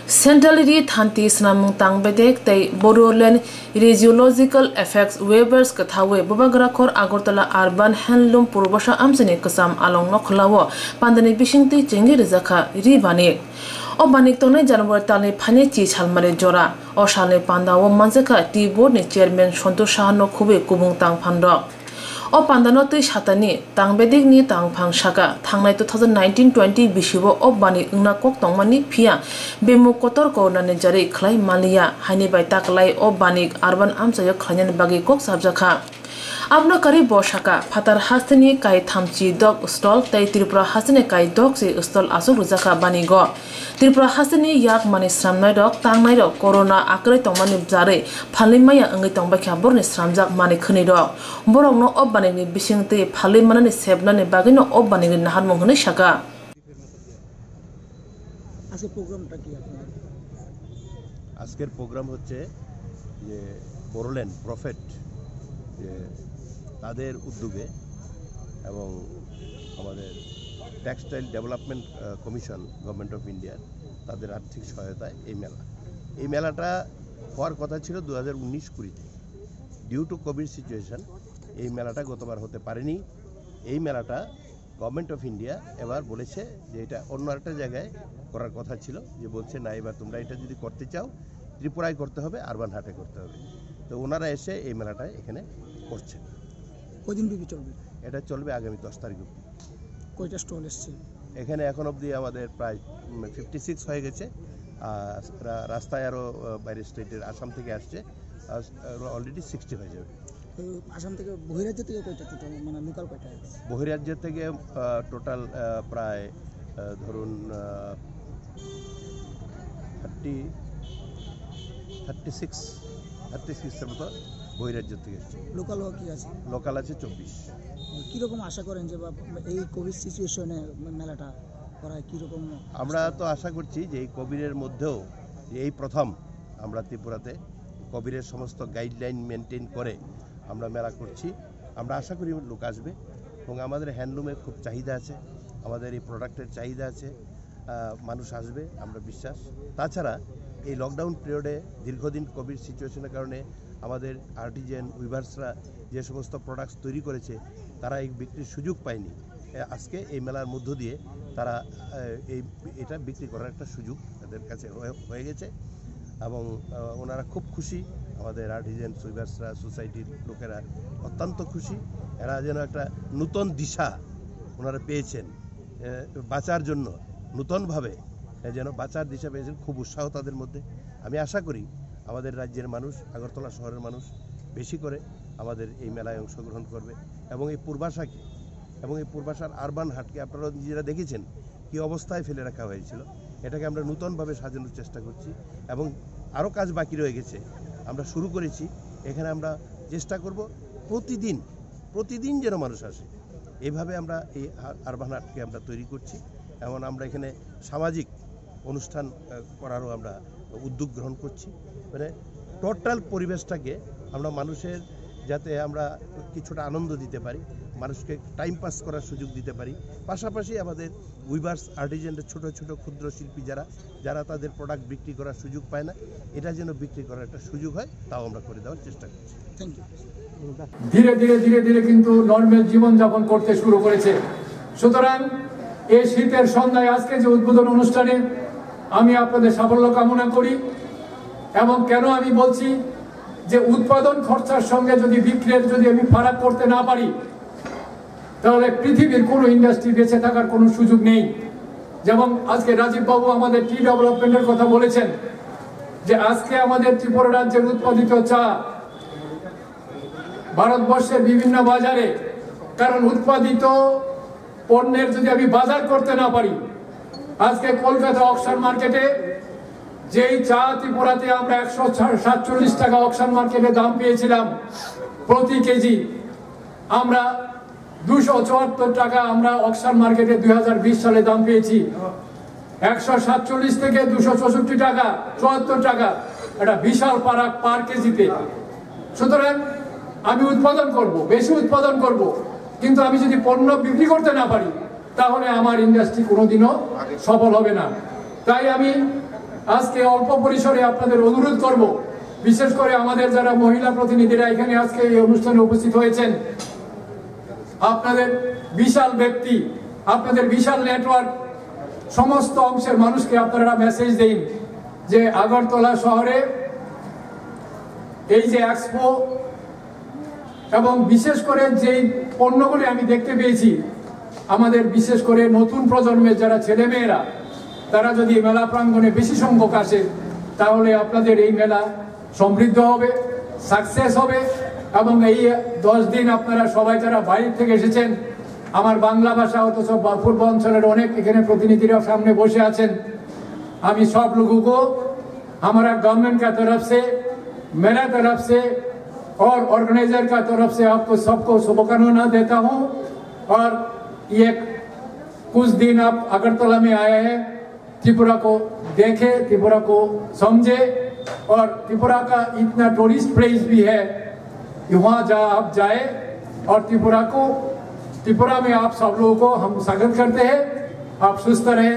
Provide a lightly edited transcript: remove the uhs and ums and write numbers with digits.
Centrally Thanti Snamung Tangbedek, they Bodoland Radiological Effects Waivers Kathawe, Bobagrakor Agortala Arban Handloom Purubasha Amsene Kasam along Noklawa, Pandani Bishingti Chingi Rizaka, Ribani. Obanik Tone Janwar Tale Panechi Chalmare Jora, Oshale Panda, O Manzaka, T Board Chairman Shonto Shano Kube Kubung Tang Pando. O Pandanoti Shatani, Tangbedig ni Tang Pang Shaka, Tanglai 2019-20 Bishibo, O Bani Unakok Tongmani Pia, Bemu Kotor Nane Jari, Clay Malia, Hani by Taklai, O Banik, Arban Amsayo Klanyan Bagi Kok Sabjaka. Abno Kari Boshaka, Patar Hastani Kai Tamchi Dog Stall, Tai Tripura Hastani Kai Dog Se Stall Asu Ruzaka Banigo. Tripura Hastani Yak Mani Sramnai Dog, Tangnai Dog, Corona Akre Tongmani Zare, Palimaya Angitong Bakabor Stramzak Mani Kunido. Borong no Obaning Bishingte, Paliman Sebnan Bagino Obaning Nahan Mongone Shaka. আজকের programme হচ্ছে যে Boroland prophet যে তাদের উদ্যোগে এবং আমাদের textile development commission government of India তাদের আর্থিক সহায়তায় এই মেলাটা হওয়ার কথা ছিল 2019-20 ডিউ টু কোভিড সিচুয়েশন এই মেলাটা গতবার হতে পারেনি। এই মেলাটা গভর্নমেন্ট অফ ইন্ডিয়া এবার বলেছে যে এটা অন্য একটা জায়গায় করার কথা ছিল, যে বলছে না এবার তোমরা এটা যদি করতে চাও ত্রিপুরায় করতে হবে, আরবান হাটে করতে হবে। তো ওনারা এসে এই মেলাটা এখানে করছেন। কদিন ব্যাপী চলবে? এটা চলবে আগামী 10 তারিখ অবধি। কয়টা স্টল এসছে এখানে? এখন অবধি আমাদের প্রায় 56 হয়ে গেছে। রাস্তায় আরও বাইরের স্টেটের আসাম থেকে আসছে, অলরেডি 60 হয়ে যাবে। আসাম থেকে বহিরাজ্য থেকে কয়টা টোটাল, মানে লোকাল কয়টা? বহিরাজ্য থেকে টোটাল প্রায় ধরুন 36 মতো বহিরাজ্য থেকে এসছে। লোকাল কি আছে? লোকাল আছে 24। কীরকম আশা করেন যে এই কোভিড সিচুয়েশনে মেলাটা করায় কীরকম? আমরা তো আশা করছি যে এই কোভিডের মধ্যেও এই প্রথম আমরা ত্রিপুরাতে কোভিডের সমস্ত গাইডলাইন মেনটেন করে আমরা মেলা করছি। আমরা আশা করি লোক আসবে এবং আমাদের হ্যান্ডলুমের খুব চাহিদা আছে, আমাদের এই প্রোডাক্টের চাহিদা আছে, মানুষ আসবে আমরা বিশ্বাস। তাছাড়া এই লকডাউন পিরিয়ডে দীর্ঘদিন কোভিড সিচুয়েশনের কারণে আমাদের আর্টিজান উইভার্সরা যে সমস্ত প্রোডাক্টস তৈরি করেছে তারা এই বিক্রির সুযোগ পায়নি। আজকে এই মেলার মধ্য দিয়ে তারা এটা বিক্রি করার একটা সুযোগ তাদের কাছে হয়ে গেছে এবং ওনারা খুব খুশি। আমাদের আর্টিজান উইভার্সরা, সোসাইটির লোকেরা অত্যন্ত খুশি। এরা যেন একটা নতুন দিশা ওনারা পেয়েছেন বাঁচার জন্য, নতুনভাবে যেন বাঁচার দিশা পেয়েছেন, খুব উৎসাহ তাদের মধ্যে। আমি আশা করি আমাদের রাজ্যের মানুষ, আগরতলা শহরের মানুষ বেশি করে আমাদের এই মেলায় অংশগ্রহণ করবে এবং এই পূর্বাশাকে এবং এই পূর্বাশার আরবান হাটকে আপনারা নিজেরা দেখেছেন কি অবস্থায় ফেলে রাখা হয়েছিল, এটাকে আমরা নতুনভাবে সাজানোর চেষ্টা করছি এবং আরও কাজ বাকি রয়ে গেছে। আমরা শুরু করেছি, এখানে আমরা চেষ্টা করব প্রতিদিন যেন মানুষ আসে, এইভাবে আমরা এই আরবান হাটকে আমরা তৈরি করছি এবং আমরা এখানে সামাজিক অনুষ্ঠান করারও আমরা উদ্যোগ গ্রহণ করছি। মানে টোটাল পরিবেশটাকে আমরা মানুষের যাতে আমরা কিছুটা আনন্দ দিতে পারি, মানুষকে টাইম পাস করার সুযোগ দিতে পারি। পাশাপাশি আমাদের উইভার্স আর্টিজানদের ছোট ছোট ক্ষুদ্র শিল্পী যারা তাদের প্রোডাক্ট বিক্রি করার সুযোগ পায় না, এটা যেন বিক্রি করার একটা সুযোগ হয়, তাও আমরা করে দেওয়ার চেষ্টা করছি। Thank you. ধীরে ধীরে কিন্তু নর্মাল জীবনযাপন করতে শুরু করেছে। সুতরাং এই শীতের সন্ধ্যায় আজকে যে উদ্বোধন অনুষ্ঠানে আমি আপনাদের সাফল্য কামনা করি। এবং কেন আমি বলছি যে উৎপাদন খরচার সঙ্গে যদি বিক্রির যদি আমি ফারাক করতে না পারি, তাহলে পৃথিবীর কোনো ইন্ডাস্ট্রি বেঁচে থাকার কোনো সুযোগ নেই। যেমন আজকে রাজীব বাবু আমাদের টি ডেভেলপমেন্টের কথা বলেছেন, যে আজকে আমাদের ত্রিপুরা রাজ্যের উৎপাদিত চা ভারতবর্ষের বিভিন্ন বাজারে, কারণ উৎপাদিত পণ্যের যদি আমি বাজার করতে না পারি, আজকে কলকাতা অকশন মার্কেটে যেই চা ত্রিপুরাতে আমরা 147 টাকা অকশন মার্কেটে দাম পেয়েছিলাম প্রতি কেজি, আমরা 274 টাকা আমরা অকশন মার্কেটে 2020 সালে দাম পেয়েছি। 147 থেকে 264 টাকা, 74 টাকা, এটা বিশাল ফারাক পার কেজিতে। সুতরাং আমি উৎপাদন করব, বেশি উৎপাদন করব, কিন্তু আমি যদি পণ্য বিক্রি করতে না পারি, তাহলে আমার ইন্ডাস্ট্রি কোনোদিনও সফল হবে না। তাই আমি আজকে অল্প পরিসরে আপনাদের অনুরোধ করব, বিশেষ করে আমাদের যারা মহিলা প্রতিনিধিরা এখানে আজকে এই অনুষ্ঠানে উপস্থিত হয়েছেন, আপনাদের বিশাল ব্যক্তি, আপনাদের বিশাল নেটওয়ার্ক, সমস্ত অংশের মানুষকে আপনারা মেসেজ দিন যে আগরতলা শহরে এই যে এক্সপো এবং বিশেষ করে যে পণ্যগুলি আমি দেখতে পেয়েছি, আমাদের বিশেষ করে নতুন প্রজন্মের যারা ছেলেমেয়েরা, তারা যদি মেলা প্রাঙ্গণে বেশি সংখ্যক আসে, তাহলে আপনাদের এই মেলা সমৃদ্ধ হবে, সাকসেস হবে। এবং এই 10 দিন আপনারা সবাই যারা বাইরে থেকে এসেছেন, আমার বাংলা ভাষা অথচ পূর্ব অঞ্চলের অনেক এখানে প্রতিনিধিরা সামনে বসে আছেন, আমি सब लोगों को हमारा गवर्नमेंट का तरफ से, मेरा तरफ से और ऑर्गेनाइजर का तरफ से आपको सबको शुभकामना देता हूं। और ये कुछ दिन आप अगरतला में आए हैं, त्रिपुरा को देखे, त्रिपुरा को समझे, और त्रिपुरा का इतना टूरिस्ट प्लेस भी है, वहाँ आप जाए और त्रिपुरा में आप सब लोगों को हम स्वागत करते हैं। आप सुस्त रहे।